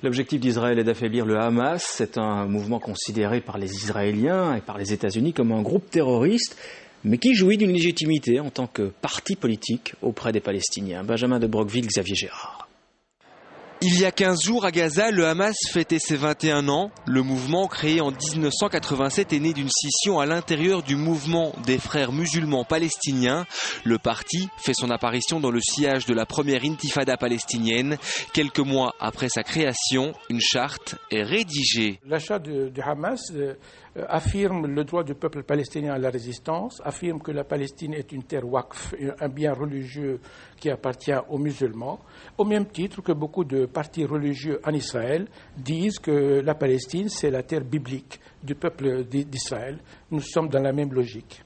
L'objectif d'Israël est d'affaiblir le Hamas. C'est un mouvement considéré par les Israéliens et par les États-Unis comme un groupe terroriste, mais qui jouit d'une légitimité en tant que parti politique auprès des Palestiniens. Benjamin de Brockville, Xavier Gérard. Il y a 15 jours à Gaza, le Hamas fêtait ses 21 ans. Le mouvement, créé en 1987, est né d'une scission à l'intérieur du mouvement des frères musulmans palestiniens. Le parti fait son apparition dans le sillage de la première intifada palestinienne. Quelques mois après sa création, une charte est rédigée. L'achat du Hamas affirme le droit du peuple palestinien à la résistance, affirme que la Palestine est une terre waqf, un bien religieux qui appartient aux musulmans, au même titre que beaucoup de partis religieux en Israël disent que la Palestine, c'est la terre biblique du peuple d'Israël. Nous sommes dans la même logique.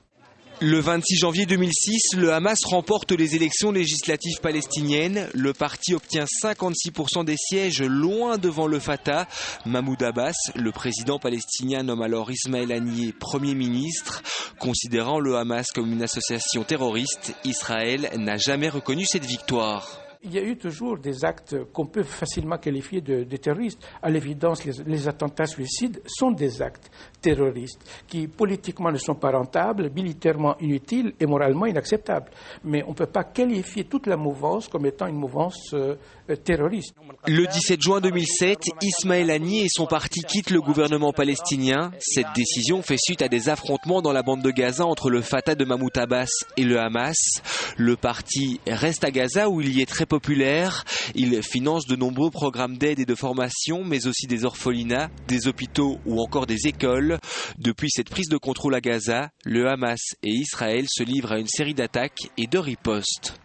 Le 26 janvier 2006, le Hamas remporte les élections législatives palestiniennes. Le parti obtient 56% des sièges, loin devant le Fatah. Mahmoud Abbas, le président palestinien, nomme alors Ismaël Haniyeh Premier ministre. Considérant le Hamas comme une association terroriste, Israël n'a jamais reconnu cette victoire. Il y a eu toujours des actes qu'on peut facilement qualifier de terroristes. À l'évidence, les attentats suicides sont des actes terroristes qui politiquement ne sont pas rentables, militairement inutiles et moralement inacceptables. Mais on ne peut pas qualifier toute la mouvance comme étant une mouvance terroriste. Le 17 juin 2007, Ismaël Haniyeh et son parti quittent le gouvernement palestinien. Cette décision fait suite à des affrontements dans la bande de Gaza entre le Fatah de Mahmoud Abbas et le Hamas. Le parti reste à Gaza où il y est très populaire. Il finance de nombreux programmes d'aide et de formation, mais aussi des orphelinats, des hôpitaux ou encore des écoles. Depuis cette prise de contrôle à Gaza, le Hamas et Israël se livrent à une série d'attaques et de ripostes.